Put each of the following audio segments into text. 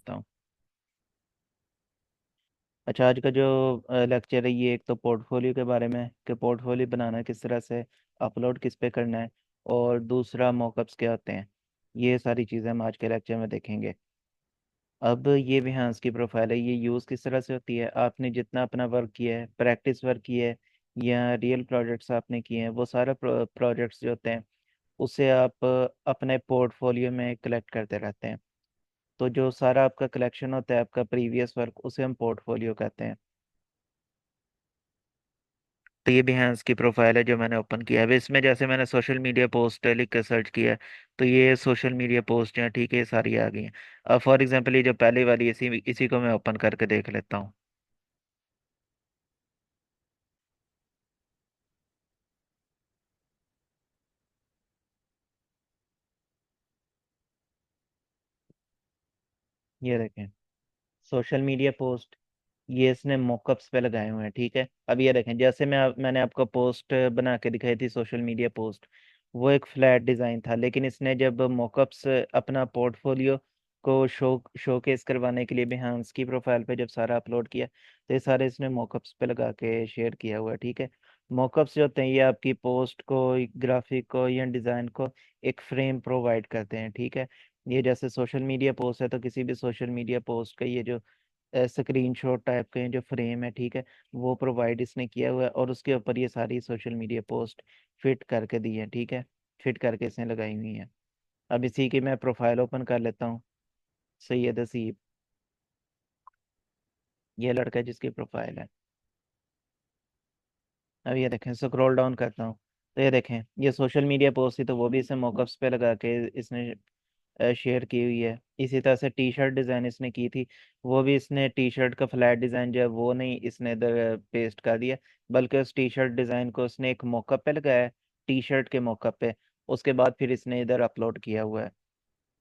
लेता हूँ। अच्छा, आज का जो लेक्चर है ये एक तो पोर्टफोलियो के बारे में है कि पोर्टफोलियो बनाना किस तरह से, अपलोड किस पे करना है, और दूसरा मॉकअप्स क्या होते हैं। ये सारी चीज़ें हम आज के लेक्चर में देखेंगे। अब ये Behance की प्रोफाइल है, ये यूज़ किस तरह से होती है। आपने जितना अपना वर्क किया है, प्रैक्टिस वर्क किया है या रियल प्रोजेक्ट्स आपने किए हैं, वो सारा प्रोजेक्ट्स जो होते हैं उसे आप अपने पोर्टफोलियो में कलेक्ट करते रहते हैं। तो जो सारा आपका कलेक्शन होता है, आपका प्रीवियस वर्क, उसे हम पोर्टफोलियो कहते हैं। तो ये Behance की प्रोफाइल है जो मैंने ओपन किया है। अब इसमें जैसे मैंने सोशल मीडिया पोस्ट लिख कर सर्च किया है, तो ये सोशल मीडिया पोस्ट जो है, ठीक है, ये सारी आ गई हैं। अब फॉर एग्जांपल ये जो पहली वाली, इसी इसी को मैं ओपन करके देख लेता हूँ। ये देखें, सोशल मीडिया पोस्ट, ये इसने मॉकअप्स पे लगाए हुए हैं, ठीक है। अब ये देखें, जैसे मैंने आपको पोस्ट बना के दिखाई थी सोशल मीडिया पोस्ट, वो एक फ्लैट डिज़ाइन था, लेकिन इसने जब मॉकअप्स अपना पोर्टफोलियो को शोकेस करवाने के लिए Behance की प्रोफाइल पे जब सारा अपलोड किया, तो ये सारे इसने मॉकअप्स पे लगा के शेयर किया हुआ है, ठीक है। मॉकअप्स जो होते हैं ये आपकी पोस्ट को, ग्राफिक को या डिज़ाइन को एक फ्रेम प्रोवाइड करते हैं, ठीक है। ये जैसे सोशल मीडिया पोस्ट है, तो किसी भी सोशल मीडिया पोस्ट का ये जो स्क्रीनशॉट टाइप के जो फ्रेम है, ठीक है, वो प्रोवाइड इसने किया हुआ है, और उसके ऊपर ये सारी सोशल मीडिया पोस्ट फिट करके दी है, ठीक है। फिट करके इसने लगाई हुई है। अब इसी की मैं प्रोफाइल ओपन कर लेता हूँ। सैयद हसीब, ये लड़का है जिसकी प्रोफाइल है। अब ये देखें, स्क्रॉल डाउन करता हूँ, तो ये देखें, ये सोशल मीडिया पोस्ट थी, तो वो भी इसने मॉकअप्स पे लगा के इसने शेयर की हुई है। इसी तरह से टी शर्ट डिज़ाइन इसने की थी, वो भी इसने टी शर्ट का फ्लैट डिज़ाइन जो है वो नहीं इसने इधर पेस्ट कर दिया, बल्कि उस टी शर्ट डिज़ाइन को उसने एक मॉकअप पे लगाया है, टी शर्ट के मॉकअप पे। उसके बाद फिर इसने इधर अपलोड किया हुआ है।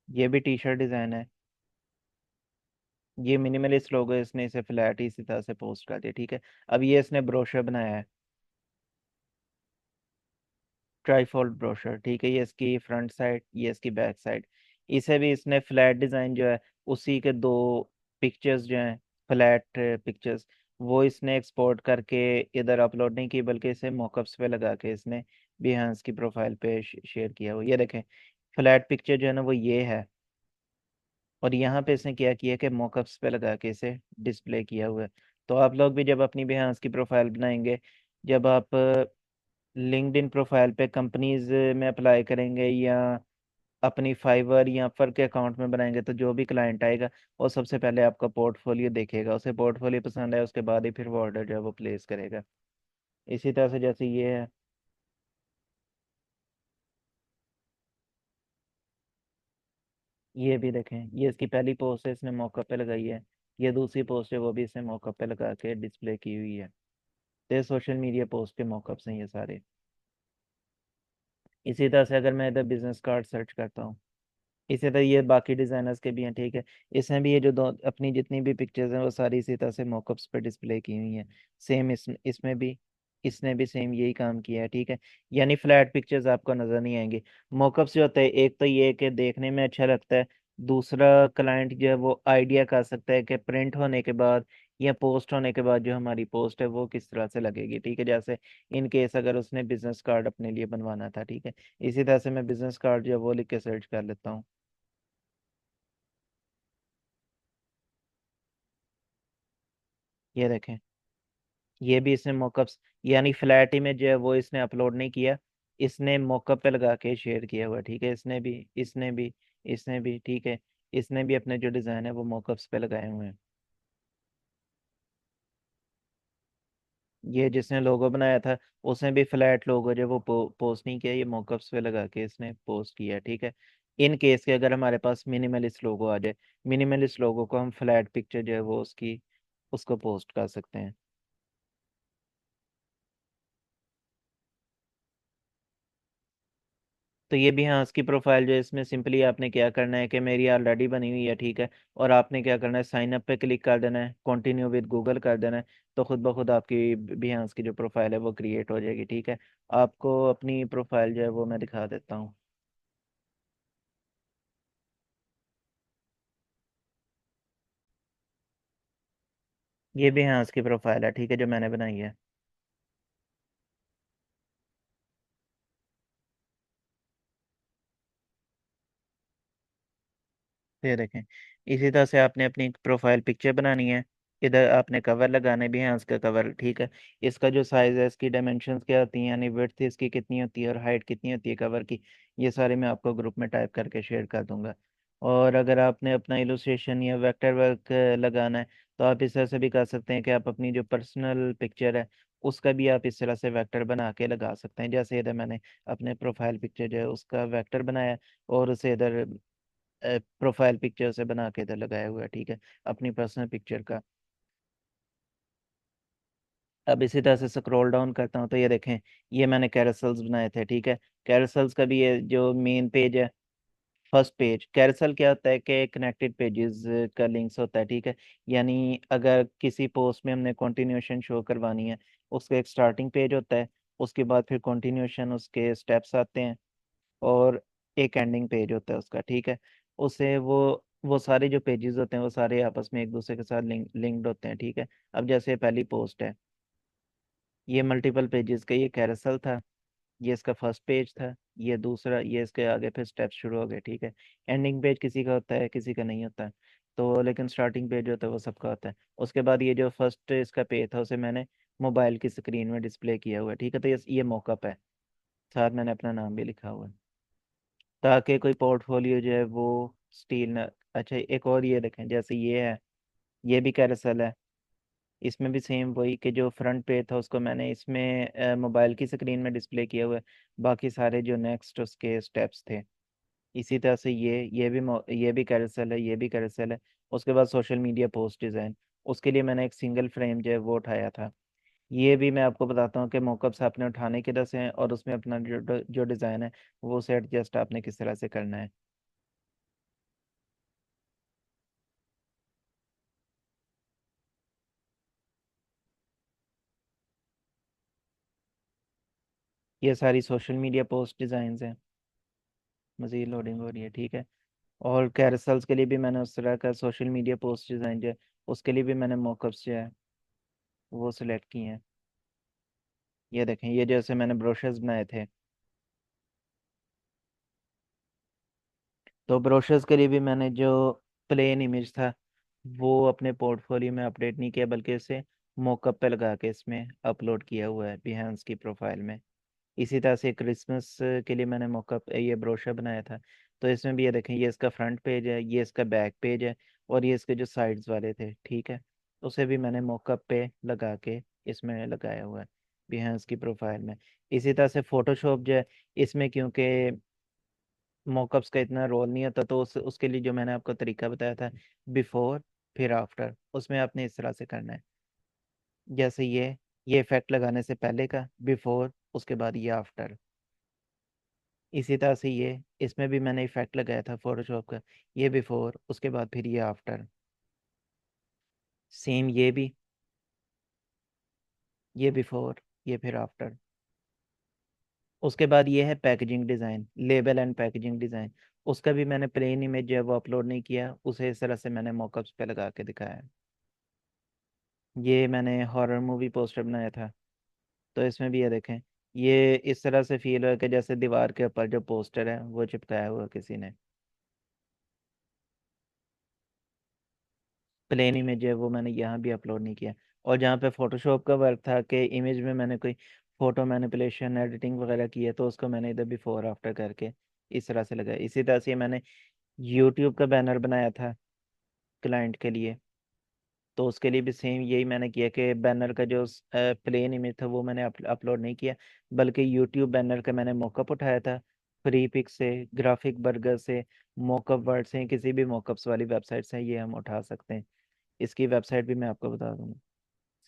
ये भी टी शर्ट डिज़ाइन है, ये मिनिमलिस्ट लोगो है, इसने इसे फ्लैट ही इसी तरह से पोस्ट कर दिया, ठीक है। अब ये इसने ब्रोशर बनाया है, ट्राईफोल्ड ब्रोशर, ठीक है। ये इसकी फ्रंट साइड, ये इसकी बैक साइड। इसे भी इसने फ्लैट डिज़ाइन जो है, उसी के दो पिक्चर्स जो हैं, फ्लैट पिक्चर्स, वो इसने एक्सपोर्ट करके इधर अपलोड नहीं की, बल्कि इसे मॉकअप्स पे लगा के इसने Behance की प्रोफाइल पे शेयर किया हुआ। ये देखें, फ्लैट पिक्चर जो है ना वो ये है, और यहाँ पे इसने क्या किया कि मॉकअप्स पे लगा के इसे डिस्प्ले किया हुआ है। तो आप लोग भी जब अपनी Behance की प्रोफाइल बनाएंगे, जब आप लिंक्डइन प्रोफाइल पे कंपनीज में अप्लाई करेंगे, या अपनी फाइवर या अपवर के अकाउंट में बनाएंगे, तो जो भी क्लाइंट आएगा वो सबसे पहले आपका पोर्टफोलियो देखेगा, उसे पोर्टफोलियो पसंद है, उसके बाद ही फिर वो ऑर्डर जो है वो प्लेस करेगा। इसी तरह से जैसे ये है, ये भी देखें, ये इसकी पहली पोस्ट है, इसने मौका पे लगाई है। ये दूसरी पोस्ट है, वो भी इसने मौका पे लगा के डिस्प्ले की हुई है। तो ये सोशल मीडिया पोस्ट के मॉकअप्स हैं ये सारे। इसी तरह से अगर मैं इधर बिजनेस कार्ड सर्च करता हूँ, इसी तरह ये बाकी डिज़ाइनर्स के भी हैं, ठीक है। इसमें भी ये जो दो अपनी जितनी भी पिक्चर्स हैं वो सारी इसी तरह से मॉकअप्स पे डिस्प्ले की हुई हैं। सेम इसमें भी इसने भी सेम यही काम किया है, ठीक है। यानी फ्लैट पिक्चर्स आपको नज़र नहीं आएंगी। मॉकअप्स जो होता है, एक तो ये कि देखने में अच्छा लगता है, दूसरा क्लाइंट जो है वो आइडिया कर सकता है कि प्रिंट होने के बाद या पोस्ट होने के बाद जो हमारी पोस्ट है वो किस तरह से लगेगी, ठीक है। जैसे इन केस अगर उसने बिजनेस कार्ड अपने लिए बनवाना था, ठीक है। इसी तरह से मैं बिजनेस कार्ड जो है वो लिख के सर्च कर लेता हूँ। ये देखें, ये भी इसने मॉकअप्स, यानी फ्लैट इमेज जो है वो इसने अपलोड नहीं किया, इसने मॉकअप पे लगा के शेयर किया हुआ है, ठीक है। इसने भी, ठीक है, इसने भी अपने जो डिज़ाइन है वो मॉकअप्स पे लगाए हुए हैं। ये जिसने लोगो बनाया था, उसने भी फ्लैट लोगो जो वो पोस्ट नहीं किया, ये मॉकअप्स पे लगा के इसने पोस्ट किया, ठीक है। इन केस के अगर हमारे पास मिनिमलिस्ट लोगो आ जाए, मिनिमलिस्ट लोगो को हम फ्लैट पिक्चर जो है वो उसकी उसको पोस्ट कर सकते हैं। तो ये भी हाँ, उसकी प्रोफाइल जो है, इसमें सिंपली आपने क्या करना है कि मेरी ऑलरेडी बनी हुई है, ठीक है। और आपने क्या करना है, साइन अप पे क्लिक कर देना है, कंटिन्यू विद गूगल कर देना है। तो खुद ब खुद आपकी Behance की जो प्रोफाइल है वो क्रिएट हो जाएगी, ठीक है। आपको अपनी प्रोफाइल जो है वो मैं दिखा देता हूँ। ये भी हाँ उसकी प्रोफाइल है, ठीक है, जो मैंने बनाई है। ये देखें, इसी तरह से आपने अपनी प्रोफाइल पिक्चर बनानी है। इधर आपने कवर लगाने भी हैं, उसका कवर, ठीक है। इसका जो साइज़ है, इसकी डायमेंशंस क्या होती हैं, यानी विड्थ इसकी कितनी होती है और हाइट कितनी होती है कवर की, ये सारे मैं आपको ग्रुप में टाइप करके शेयर कर दूंगा। और अगर आपने अपना इलस्ट्रेशन या वेक्टर वर्क लगाना है, तो आप इस तरह से भी कर सकते हैं कि आप अपनी जो पर्सनल पिक्चर है उसका भी आप इस तरह से वेक्टर बना के लगा सकते हैं। जैसे इधर मैंने अपने प्रोफाइल पिक्चर जो है उसका वेक्टर बनाया, और उसे इधर प्रोफाइल पिक्चर से बना के इधर लगाया हुआ है, ठीक है, अपनी पर्सनल पिक्चर का। अब इसी तरह से स्क्रॉल डाउन करता हूँ तो ये देखें, ये मैंने कैरोसेल्स बनाए थे, ठीक है। कैरोसेल्स का भी ये जो मेन पेज है, फर्स्ट पेज, कैरोसेल क्या होता है कि कनेक्टेड पेजेस का लिंक्स होता है, ठीक है। यानी अगर किसी पोस्ट में हमने कंटिन्यूशन शो करवानी है, उसका एक स्टार्टिंग पेज होता है, उसके बाद फिर कंटिन्यूशन उसके स्टेप्स आते हैं, और एक एंडिंग पेज होता है उसका, ठीक है। उसे वो सारे जो पेजेस होते हैं वो सारे आपस में एक दूसरे के साथ लिंक्ड होते हैं, ठीक है। अब जैसे पहली पोस्ट है, ये मल्टीपल पेजेस का ये कैरोसेल था, ये इसका फर्स्ट पेज था, ये दूसरा, ये इसके आगे फिर स्टेप्स शुरू हो गए, ठीक है। एंडिंग पेज किसी का होता है, किसी का नहीं होता है, तो लेकिन स्टार्टिंग पेज होता है वो सबका होता है। उसके बाद ये जो फर्स्ट इसका पेज था उसे मैंने मोबाइल की स्क्रीन में डिस्प्ले किया हुआ है, ठीक है। तो ये मॉकअप है, साथ मैंने अपना नाम भी लिखा हुआ है, ताकि कोई पोर्टफोलियो जो है वो स्टील ना। अच्छा, एक और ये देखें, जैसे ये है, ये भी कैरोसेल है। इसमें भी सेम वही कि जो फ्रंट पेज था उसको मैंने इसमें मोबाइल की स्क्रीन में डिस्प्ले किया हुआ है, बाकी सारे जो नेक्स्ट उसके स्टेप्स थे। इसी तरह से ये भी कैरोसेल है, ये भी कैरोसेल है। उसके बाद सोशल मीडिया पोस्ट डिज़ाइन, उसके लिए मैंने एक सिंगल फ्रेम जो है वो उठाया था। ये भी मैं आपको बताता हूँ कि मॉकअप्स आपने उठाने किधर से हैं, और उसमें अपना जो डिज़ाइन है वो उसे एडजस्ट आपने किस तरह से करना है। ये सारी सोशल मीडिया पोस्ट डिज़ाइंस हैं। मज़ीद लोडिंग हो रही है, ठीक है। और कैरोसेल्स के लिए भी मैंने उस तरह का सोशल मीडिया पोस्ट डिज़ाइन जो है उसके लिए भी मैंने मॉकअप्स जो है वो सिलेक्ट किए हैं। ये देखें, ये जैसे मैंने ब्रोशर्स बनाए थे, तो ब्रोशर्स के लिए भी मैंने जो प्लेन इमेज था वो अपने पोर्टफोलियो में अपडेट नहीं किया, बल्कि इसे मॉकअप पे लगा के इसमें अपलोड किया हुआ है बिहेंस की प्रोफाइल में। इसी तरह से क्रिसमस के लिए मैंने मॉकअप ये ब्रोशर बनाया था। तो इसमें भी ये देखें, ये इसका फ्रंट पेज है, ये इसका बैक पेज है, और ये इसके जो साइड्स वाले थे, ठीक है, उसे भी मैंने मॉकअप पे लगा के इसमें लगाया हुआ है बिहेंस की प्रोफाइल में। इसी तरह से फोटोशॉप जो है, इसमें क्योंकि मॉकअप्स का इतना रोल नहीं होता, तो उसके लिए जो मैंने आपको तरीका बताया था, बिफोर फिर आफ्टर, उसमें आपने इस तरह से करना है। जैसे ये इफेक्ट लगाने से पहले का बिफोर, उसके बाद ये आफ्टर। इसी तरह से ये इसमें भी मैंने इफेक्ट लगाया था फोटोशॉप का, ये बिफोर, उसके बाद फिर ये आफ्टर। सेम ये भी, ये बिफोर, ये फिर आफ्टर। उसके बाद ये है packaging design, label and packaging design. उसका भी मैंने प्लेन इमेज जो है वो अपलोड नहीं किया, उसे इस तरह से मैंने मॉकअप्स पे लगा के दिखाया है। ये मैंने हॉरर मूवी पोस्टर बनाया था, तो इसमें भी ये देखें, ये इस तरह से फील हो कि जैसे दीवार के ऊपर जो पोस्टर है वो चिपकाया हुआ किसी ने। प्लेन इमेज है वो मैंने यहाँ भी अपलोड नहीं किया। और जहाँ पे फोटोशॉप का वर्क था कि इमेज में मैंने कोई फोटो मैनिपुलेशन एडिटिंग वगैरह की है, तो उसको मैंने इधर बिफोर आफ्टर करके इस तरह से लगाया। इसी तरह से मैंने यूट्यूब का बैनर बनाया था क्लाइंट के लिए, तो उसके लिए भी सेम यही मैंने किया कि बैनर का जो प्लेन इमेज था वो मैंने अपलोड नहीं किया, बल्कि यूट्यूब बैनर का मैंने मॉकअप उठाया था, फ्री पिक से, ग्राफिक बर्गर से, मॉकअप वर्ड से, किसी भी मॉकअप्स वाली वेबसाइट से ये हम उठा सकते हैं। इसकी वेबसाइट भी मैं आपको बता दूंगा।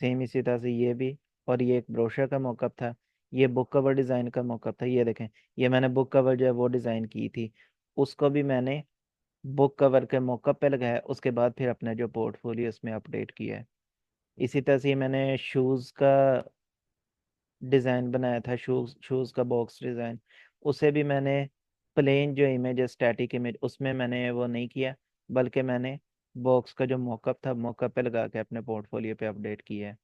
सेम इसी तरह से ये भी। और ये एक ब्रोशर का मॉकअप था, ये बुक कवर डिज़ाइन का मॉकअप था, ये देखें, ये मैंने बुक कवर जो है वो डिज़ाइन की थी, उसको भी मैंने बुक कवर के मॉकअप पे लगाया, उसके बाद फिर अपना जो पोर्टफोलियो उसमें अपडेट किया है। इसी तरह से ये मैंने शूज़ का डिज़ाइन बनाया था, शूज़ शूज़ का बॉक्स डिज़ाइन, उसे भी मैंने प्लेन जो इमेज है, स्टैटिक इमेज, उसमें मैंने वो नहीं किया, बल्कि मैंने बॉक्स का जो मॉकअप था, मॉकअप पे लगा के अपने पोर्टफोलियो पे अपडेट किया है।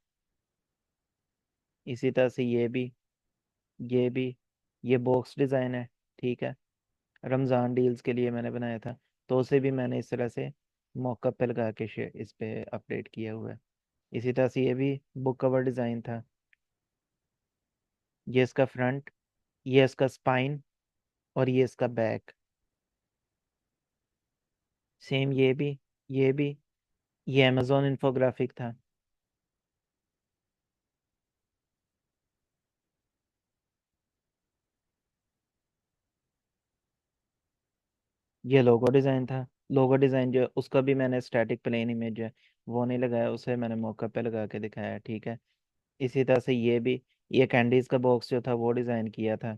इसी तरह से ये भी ये बॉक्स डिज़ाइन है, ठीक है। रमज़ान डील्स के लिए मैंने बनाया था, तो उसे भी मैंने इस तरह से मॉकअप पे लगा के इस पे अपडेट किया हुआ है। इसी तरह से ये भी बुक कवर डिज़ाइन था। ये इसका फ्रंट, ये इसका स्पाइन, और ये इसका बैक। सेम ये भी ये अमेजोन इन्फोग्राफिक था। ये लोगो डिज़ाइन था। लोगो डिज़ाइन जो उसका भी मैंने स्टैटिक प्लेन इमेज है वो नहीं लगाया, उसे मैंने मॉकअप पे लगा के दिखाया है, ठीक है। इसी तरह से ये भी, ये कैंडीज का बॉक्स जो था वो डिज़ाइन किया था।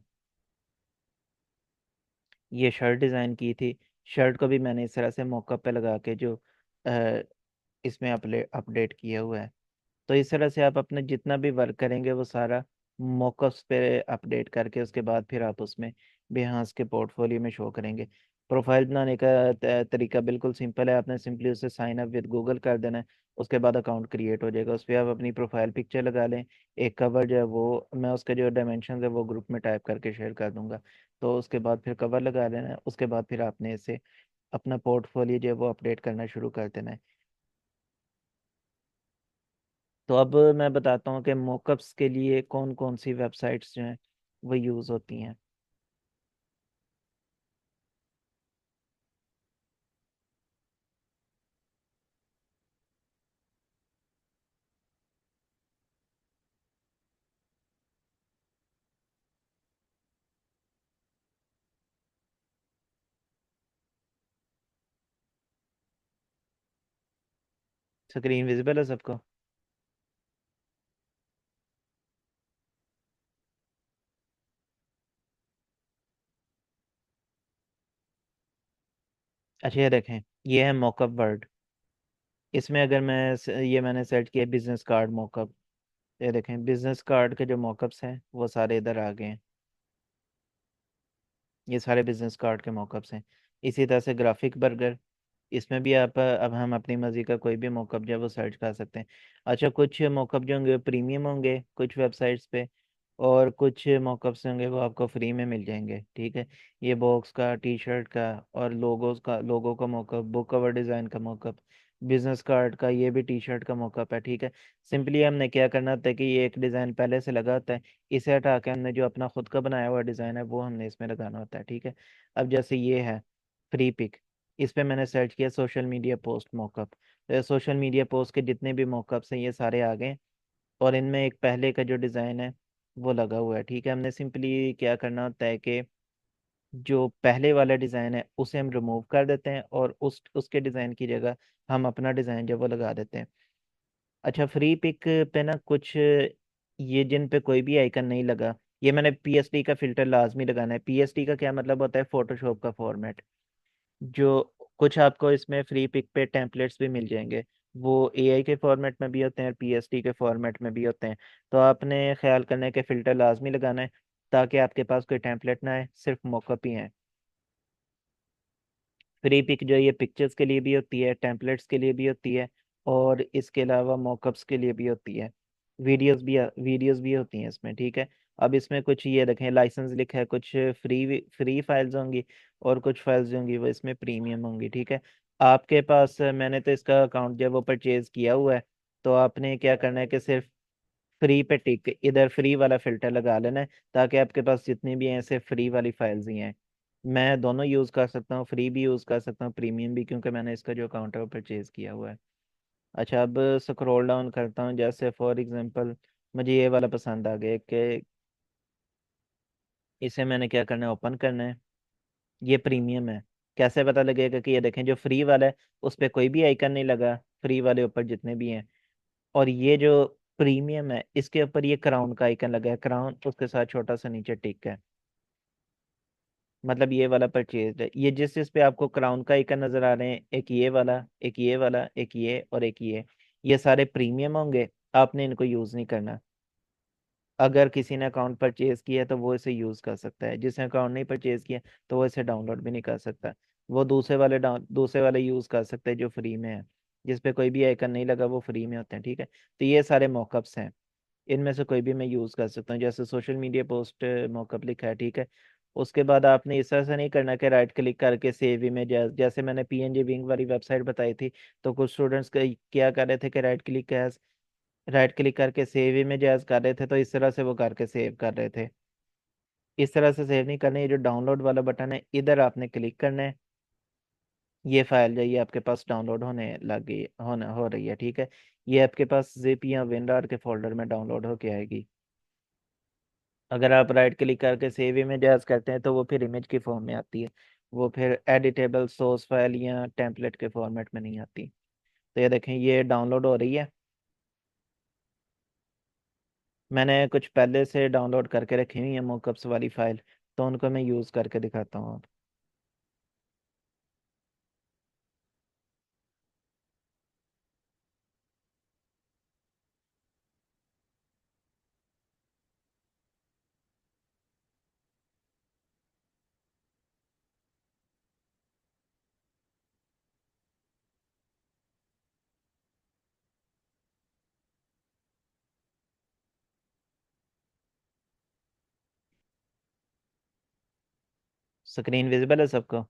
ये शर्ट डिज़ाइन की थी। शर्ट को भी मैंने इस तरह से मॉकअप पे लगा के जो अ, इसमें अपडेट किया हुआ है। तो इस तरह से आप अपना जितना भी वर्क करेंगे वो सारा मॉकअप्स पे अपडेट करके उसके बाद फिर आप उसमें बिहांस के पोर्टफोलियो में शो करेंगे। प्रोफाइल बनाने का तरीका बिल्कुल सिंपल है। आपने सिंपली उसे साइन अप विद गूगल कर देना है। उसके बाद अकाउंट क्रिएट हो जाएगा। उस पर आप अपनी प्रोफाइल पिक्चर लगा लें। एक कवर जो है वो मैं उसके जो डायमेंशन है वो ग्रुप में टाइप करके शेयर कर दूंगा। तो उसके बाद फिर कवर लगा लेना है। उसके बाद फिर आपने इसे अपना पोर्टफोलियो जो है वो अपडेट करना शुरू कर देना है। तो अब मैं बताता हूँ कि मॉकअप्स के लिए कौन कौन सी वेबसाइट्स जो हैं वो यूज़ होती हैं। स्क्रीन विजिबल है सबको? अच्छा, ये देखें, ये है मॉकअप वर्ड। इसमें अगर ये मैंने सेट किया बिजनेस कार्ड मॉकअप। ये देखें, बिजनेस कार्ड के जो मॉकअप्स हैं वो सारे इधर आ गए हैं। ये सारे बिजनेस कार्ड के मॉकअप्स हैं। इसी तरह से ग्राफिक बर्गर, इसमें भी आप अब हम अपनी मर्जी का कोई भी मॉकअप जो है वो सर्च कर सकते हैं। अच्छा, कुछ मॉकअप जो होंगे प्रीमियम होंगे कुछ वेबसाइट्स पे, और कुछ मॉकअप्स होंगे वो आपको फ्री में मिल जाएंगे, ठीक है। ये बॉक्स का, टी शर्ट का, और लोगो का मॉकअप, बुक कवर डिज़ाइन का मॉकअप, बिजनेस कार्ड का, ये भी टी शर्ट का मॉकअप है, ठीक है। सिंपली हमने क्या करना होता है कि ये एक डिज़ाइन पहले से लगा होता है। इसे हटा के हमने जो अपना खुद का बनाया हुआ डिज़ाइन है वो हमने इसमें लगाना होता है, ठीक है। अब जैसे ये है फ्री पिक, इस पे मैंने सर्च किया सोशल मीडिया पोस्ट मॉकअप, तो सोशल मीडिया पोस्ट के जितने भी मॉकअप्स हैं ये सारे आ गए। और इनमें एक पहले का जो डिज़ाइन है वो लगा हुआ है, ठीक है। हमने सिंपली क्या करना होता है कि जो पहले वाला डिज़ाइन है उसे हम रिमूव कर देते हैं और उसके डिज़ाइन की जगह हम अपना डिज़ाइन जो वो लगा देते हैं। अच्छा, फ्री पिक पे ना कुछ ये जिन पे कोई भी आइकन नहीं लगा, ये मैंने पीएसडी का फिल्टर लाजमी लगाना है। पीएसडी का क्या मतलब होता है? फोटोशॉप का फॉर्मेट। जो कुछ आपको इसमें फ्री पिक पे टेम्पलेट्स भी मिल जाएंगे, वो एआई के फॉर्मेट में भी होते हैं और पीएसडी के फॉर्मेट में भी होते हैं। तो आपने ख्याल करना है कि फ़िल्टर लाजमी लगाना है ताकि आपके पास कोई टेम्पलेट ना आए, सिर्फ मॉकअप ही है। फ्री पिक जो है ये पिक्चर्स के लिए भी होती है, टेम्पलेट्स के लिए भी होती है, और इसके अलावा मॉकअप्स के लिए भी होती है। वीडियोस भी होती हैं इसमें, ठीक है। अब इसमें कुछ ये देखें लाइसेंस लिखा है, कुछ फ्री फ्री फाइल्स होंगी और कुछ फाइल्स जो होंगी वो इसमें प्रीमियम होंगी, ठीक है। आपके पास मैंने तो इसका अकाउंट जो है वो परचेज किया हुआ है, तो आपने क्या करना है कि सिर्फ फ्री पे टिक इधर फ्री वाला फिल्टर लगा लेना है, ताकि आपके पास जितनी भी हैं सिर्फ फ्री वाली फाइल्स ही हैं। मैं दोनों यूज़ कर सकता हूँ, फ्री भी यूज़ कर सकता हूँ, प्रीमियम भी, क्योंकि मैंने इसका जो अकाउंट है वो परचेज़ किया हुआ है। अच्छा, अब स्क्रॉल डाउन करता हूँ। जैसे फॉर एग्जांपल मुझे ये वाला पसंद आ गया कि इसे मैंने क्या करना है, ओपन करना है। ये प्रीमियम है। कैसे पता लगेगा? कि ये देखें, जो फ्री वाला है उस पर कोई भी आइकन नहीं लगा, फ्री वाले ऊपर जितने भी हैं। और ये जो प्रीमियम है इसके ऊपर ये क्राउन का आइकन लगा है, क्राउन उसके साथ छोटा सा नीचे टिक है। मतलब ये वाला परचेज है। ये जिस पे आपको क्राउन का आइकन नजर आ रहे हैं, एक ये वाला, एक ये वाला, एक ये और एक ये सारे प्रीमियम होंगे। आपने इनको यूज नहीं करना। अगर किसी ने अकाउंट परचेज किया है तो वो इसे यूज कर सकता है, जिसने अकाउंट नहीं परचेज किया तो वो इसे डाउनलोड भी नहीं कर सकता। वो दूसरे वाले यूज़ कर सकते हैं जो फ्री में है, जिस पे कोई भी आइकन नहीं लगा, वो फ्री में होते हैं, ठीक है। तो ये सारे मॉकअप्स हैं, इनमें से कोई भी मैं यूज़ कर सकता हूँ। जैसे सोशल मीडिया पोस्ट मॉकअप लिखा है, ठीक है। उसके बाद आपने इस तरह से नहीं करना कि राइट क्लिक करके सेव इमेज, जैसे मैंने पीएनजी विंग वाली वेबसाइट बताई थी, तो कुछ स्टूडेंट्स क्या कर रहे थे कि राइट क्लिक करके सेव इमेज एज कर रहे थे, तो इस तरह से वो करके सेव कर रहे थे। इस तरह से सेव नहीं करना है। ये जो डाउनलोड वाला बटन है, इधर आपने क्लिक करना है। ये फाइल जो ये आपके पास डाउनलोड होने लग गई होना हो रही है, ठीक है। ये आपके पास जिप या विनरार के फोल्डर में डाउनलोड होके आएगी। अगर आप राइट क्लिक करके सेव इमेज एज करते हैं तो वो फिर इमेज की फॉर्म में आती है, वो फिर एडिटेबल सोर्स फाइल या टेम्पलेट के फॉर्मेट में नहीं आती। तो ये देखें, ये डाउनलोड हो रही है। मैंने कुछ पहले से डाउनलोड करके रखी हुई है मॉकअप्स वाली फाइल, तो उनको मैं यूज़ करके दिखाता हूँ। स्क्रीन विजिबल है सबको?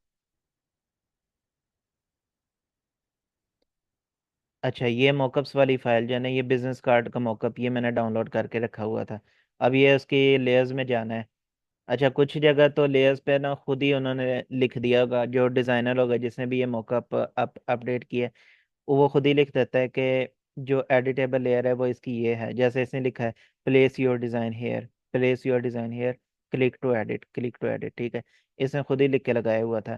अच्छा, ये मॉकअप्स वाली फाइल जो है ना, ये बिजनेस कार्ड का मॉकअप, ये मैंने डाउनलोड करके रखा हुआ था। अब ये उसकी लेयर्स में जाना है। अच्छा, कुछ जगह तो लेयर्स पे ना खुद ही उन्होंने लिख दिया होगा, जो डिज़ाइनर होगा जिसने भी ये मॉकअप अपडेट किया है, वो खुद ही लिख देता है कि जो एडिटेबल लेयर है वो इसकी ये है। जैसे इसने लिखा है, place your design here, click to edit, ठीक है। इसने खुद ही लिख के लगाया हुआ था।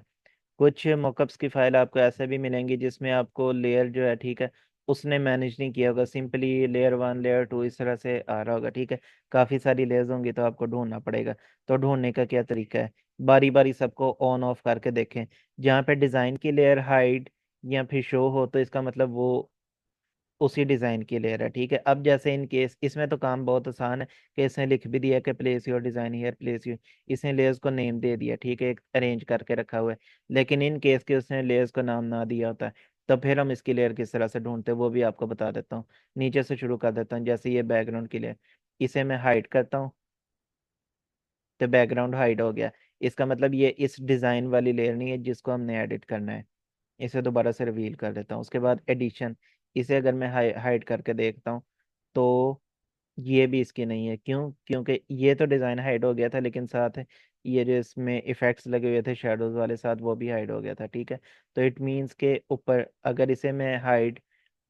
कुछ मॉकअप्स की फाइल आपको ऐसे भी मिलेंगी जिसमें आपको लेयर जो है, ठीक है, उसने मैनेज नहीं किया होगा, simply layer one layer two इस तरह से आ रहा होगा, ठीक है। काफ़ी सारी लेयर्स होंगी तो आपको ढूंढना पड़ेगा। तो ढूंढने का क्या तरीका है, बारी बारी सबको ऑन ऑफ करके देखें। जहाँ पे डिज़ाइन की लेयर हाइड या फिर शो हो, तो इसका मतलब वो उसी डिज़ाइन की लेयर है, ठीक है। अब जैसे इन केस इसमें तो काम बहुत आसान है कि इसने लिख भी दिया कि प्लेस योर डिज़ाइन हियर, इसने लेयर्स को नेम दे दिया, ठीक है, एक अरेंज करके रखा हुआ है। लेकिन इन केस के उसने लेयर्स को नाम ना दिया होता है, तो फिर हम इसकी लेयर किस तरह से ढूंढते हैं वो भी आपको बता देता हूँ। नीचे से शुरू कर देता हूँ। जैसे ये बैकग्राउंड की लेयर, इसे मैं हाइड करता हूँ, तो बैकग्राउंड हाइड हो गया। इसका मतलब ये इस डिज़ाइन वाली लेयर नहीं है जिसको हमने एडिट करना है। इसे दोबारा से रिवील कर देता हूँ। उसके बाद एडिशन, इसे अगर मैं हाइड करके देखता हूँ, तो ये भी इसकी नहीं है। क्यों? क्योंकि ये तो डिज़ाइन हाइड हो गया था, लेकिन साथ ये जो इसमें इफेक्ट्स लगे हुए थे शेडोज वाले साथ, वो भी हाइड हो गया था, ठीक है। तो इट मीन्स के ऊपर अगर इसे मैं हाइड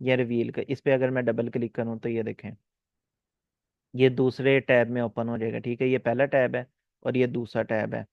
या रिवील कर, इस पे अगर मैं डबल क्लिक करूँ, तो ये देखें, ये दूसरे टैब में ओपन हो जाएगा, ठीक है। ये पहला टैब है और ये दूसरा टैब है।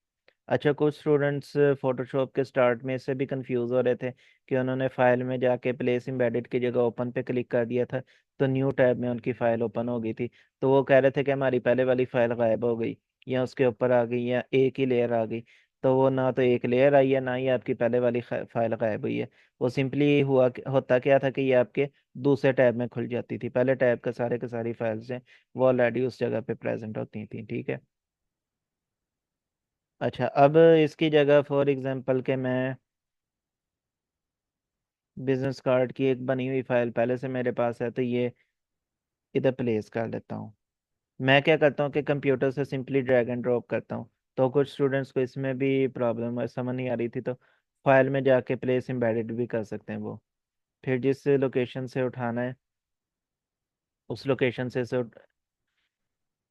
अच्छा, कुछ स्टूडेंट्स फोटोशॉप के स्टार्ट में इससे भी कंफ्यूज हो रहे थे कि उन्होंने फाइल में जाके प्लेस एम्बेडेड की जगह ओपन पे क्लिक कर दिया था, तो न्यू टैब में उनकी फाइल ओपन हो गई थी। तो वो कह रहे थे कि हमारी पहले वाली फाइल गायब हो गई, या उसके ऊपर आ गई, या एक ही लेयर आ गई। तो वो ना तो एक लेयर आई है, ना ही आपकी पहले वाली फाइल गायब हुई है। वो सिंपली होता क्या था कि ये आपके दूसरे टैब में खुल जाती थी। पहले टैब का सारे के सारी फाइल्स हैं वो ऑलरेडी उस जगह पे प्रेजेंट होती थी, ठीक है। अच्छा, अब इसकी जगह फॉर एग्जांपल के मैं बिजनेस कार्ड की एक बनी हुई फाइल पहले से मेरे पास है, तो ये इधर प्लेस कर लेता हूँ। मैं क्या करता हूँ कि कंप्यूटर से सिंपली ड्रैग एंड ड्रॉप करता हूँ। तो कुछ स्टूडेंट्स को इसमें भी प्रॉब्लम है, समझ नहीं आ रही थी, तो फाइल में जाके प्लेस एम्बेडेड भी कर सकते हैं वो। फिर जिस लोकेशन से उठाना है, उस लोकेशन से इसे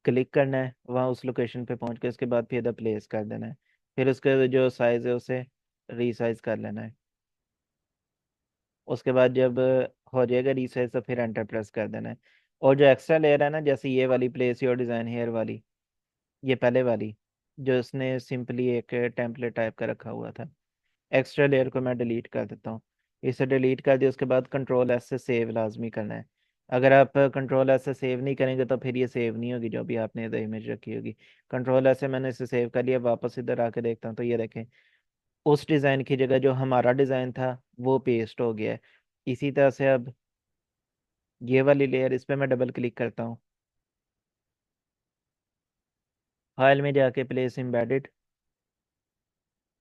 क्लिक करना है, वहाँ उस लोकेशन पे पहुँच के उसके बाद फिर इधर प्लेस कर देना है। फिर उसके जो साइज़ है उसे रीसाइज कर लेना है। उसके बाद जब हो जाएगा रीसाइज, तो फिर एंटर प्रेस कर देना है। और जो एक्स्ट्रा लेयर है ना, जैसे ये वाली प्लेस योर डिज़ाइन हेयर वाली, ये पहले वाली जो इसने सिंपली एक टेम्पलेट टाइप का रखा हुआ था, एक्स्ट्रा लेयर को मैं डिलीट कर देता हूँ। इसे डिलीट कर दिया, उसके बाद कंट्रोल एस से सेव लाजमी करना है। अगर आप कंट्रोल एस से सेव नहीं करेंगे तो फिर ये सेव नहीं होगी जो भी आपने इधर इमेज रखी होगी। कंट्रोल एस से मैंने इसे सेव कर लिया, वापस इधर आके देखता हूँ, तो ये देखें, उस डिज़ाइन की जगह जो हमारा डिज़ाइन था वो पेस्ट हो गया है। इसी तरह से अब ये वाली लेयर, इस पर मैं डबल क्लिक करता हूँ, फाइल में जाके प्लेस एम्बेडेड,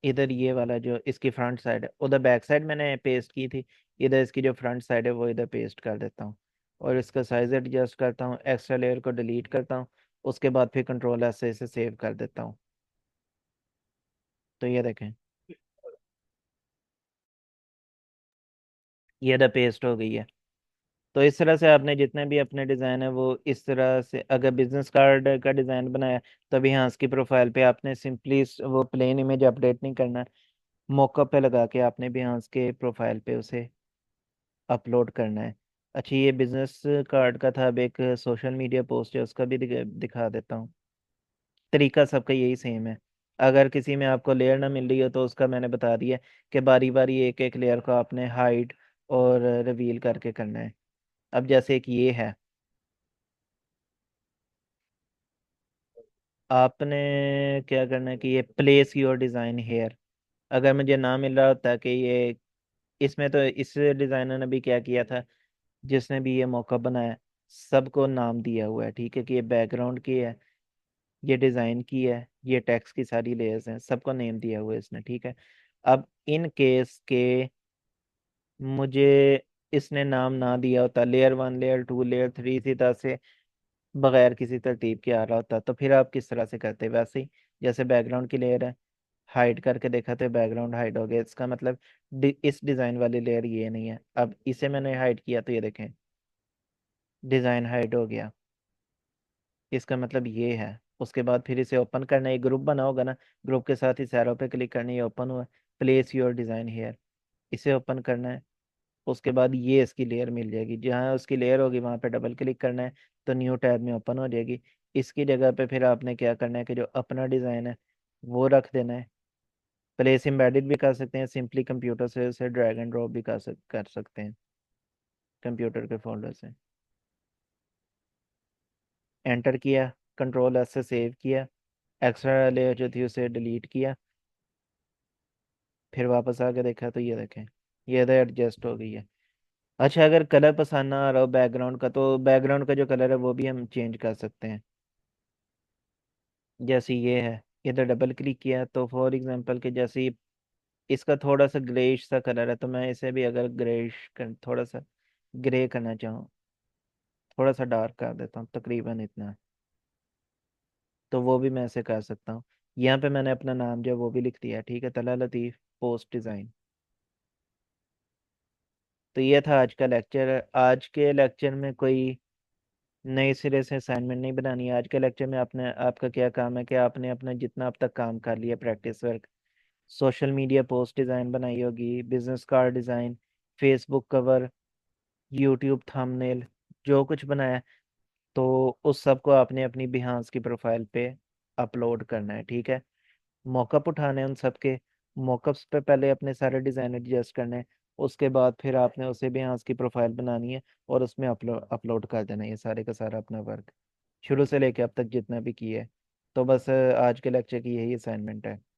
इधर ये वाला जो इसकी फ्रंट साइड है, उधर बैक साइड मैंने पेस्ट की थी, इधर इसकी जो फ्रंट साइड है वो इधर पेस्ट कर देता हूँ। और इसका साइज एडजस्ट करता हूँ, एक्स्ट्रा लेयर को डिलीट करता हूँ। उसके बाद फिर कंट्रोल ऐसे इसे सेव कर देता हूँ। तो ये देखें, ये इधर पेस्ट हो गई है। तो इस तरह से आपने जितने भी अपने डिज़ाइन है वो इस तरह से, अगर बिजनेस कार्ड का डिज़ाइन बनाया तो अभी हाँ इसकी प्रोफाइल पे आपने सिंपली वो प्लेन इमेज अपडेट नहीं करना है, मॉकअप पे लगा के आपने भी हाँ के प्रोफाइल पे उसे अपलोड करना है। अच्छा, ये बिजनेस कार्ड का था। अब एक सोशल मीडिया पोस्ट है, उसका भी दिखा देता हूँ। तरीका सबका यही सेम है। अगर किसी में आपको लेयर ना मिल रही हो तो उसका मैंने बता दिया कि बारी बारी एक एक लेयर को आपने हाइड और रिवील करके करना है। अब जैसे एक ये है, आपने क्या करना है कि ये प्लेस योर डिज़ाइन हेयर, अगर मुझे ना मिल रहा होता कि ये इसमें, तो इस डिज़ाइनर ने भी क्या किया था, जिसने भी ये मौका बनाया सबको नाम दिया हुआ है, ठीक है, कि ये बैकग्राउंड की है, ये डिज़ाइन की है, ये टेक्स्ट की सारी लेयर्स हैं, सबको नेम दिया हुआ है इसने, ठीक है। अब इन केस के मुझे इसने नाम ना दिया होता, layer one, layer two, layer three, इसी तरह से बगैर किसी तरतीब के आ रहा होता, तो फिर आप किस तरह से करते? वैसे ही जैसे बैकग्राउंड की लेयर है, हाइड करके देखा तो बैकग्राउंड हाइड हो गया, इसका मतलब इस डिज़ाइन वाली लेयर ये नहीं है। अब इसे मैंने हाइड किया तो ये देखें, डिज़ाइन हाइड हो गया, इसका मतलब ये है। उसके बाद फिर इसे ओपन करना है, ग्रुप बना होगा ना, ग्रुप के साथ इस एरो पे क्लिक करना है, ये ओपन हुआ, प्लेस योर डिज़ाइन हेयर, इसे ओपन करना है। उसके बाद ये इसकी लेयर मिल जाएगी, जहाँ उसकी लेयर होगी वहाँ पे डबल क्लिक करना है, तो न्यू टैब में ओपन हो जाएगी। इसकी जगह पे फिर आपने क्या करना है कि जो अपना डिज़ाइन है वो रख देना है। प्लेस एम्बेडेड भी कर सकते हैं, सिंपली कंप्यूटर से उसे ड्रैग एंड ड्रॉप भी कर सकते हैं कंप्यूटर के फोल्डर से। एंटर किया, कंट्रोल एस से सेव किया, एक्स्ट्रा लेयर जो थी उसे डिलीट किया, फिर वापस आके देखा तो ये देखें, ये इधर एडजस्ट हो गई है। अच्छा, अगर कलर पसंद ना आ रहा हो बैकग्राउंड का, तो बैकग्राउंड का जो कलर है वो भी हम चेंज कर सकते हैं। जैसे ये है, इधर डबल क्लिक किया तो फॉर एग्जांपल के जैसे इसका थोड़ा सा ग्रेइश सा कलर है, तो मैं इसे भी अगर ग्रेइश कर, थोड़ा सा ग्रे करना चाहूँ, थोड़ा सा डार्क कर देता हूँ, तकरीबन इतना, तो वो भी मैं ऐसे कर सकता हूँ। यहाँ पे मैंने अपना नाम जो है वो भी लिख दिया, ठीक है, तला लतीफ़ पोस्ट डिज़ाइन। तो ये था आज का लेक्चर। आज के लेक्चर में कोई नए सिरे से असाइनमेंट नहीं बनानी है। आज के लेक्चर में आपने, आपका क्या काम है कि आपने अपना जितना अब तक काम कर लिया practice work, social media post design बनाई होगी, business card design, Facebook cover, YouTube thumbnail, जो कुछ बनाया, तो उस सब को आपने अपनी बिहांस की प्रोफाइल पे अपलोड करना है, ठीक है। मॉकअप उठाने हैं उन सब के, मॉकअप्स पे पहले अपने सारे डिज़ाइन एडजस्ट करने हैं, उसके बाद फिर आपने उसे बिहांस की प्रोफाइल बनानी है और उसमें अपलोड कर देना है ये सारे का सारा अपना वर्क, शुरू से लेके अब तक जितना भी किया है। तो बस आज के लेक्चर की यही असाइनमेंट है।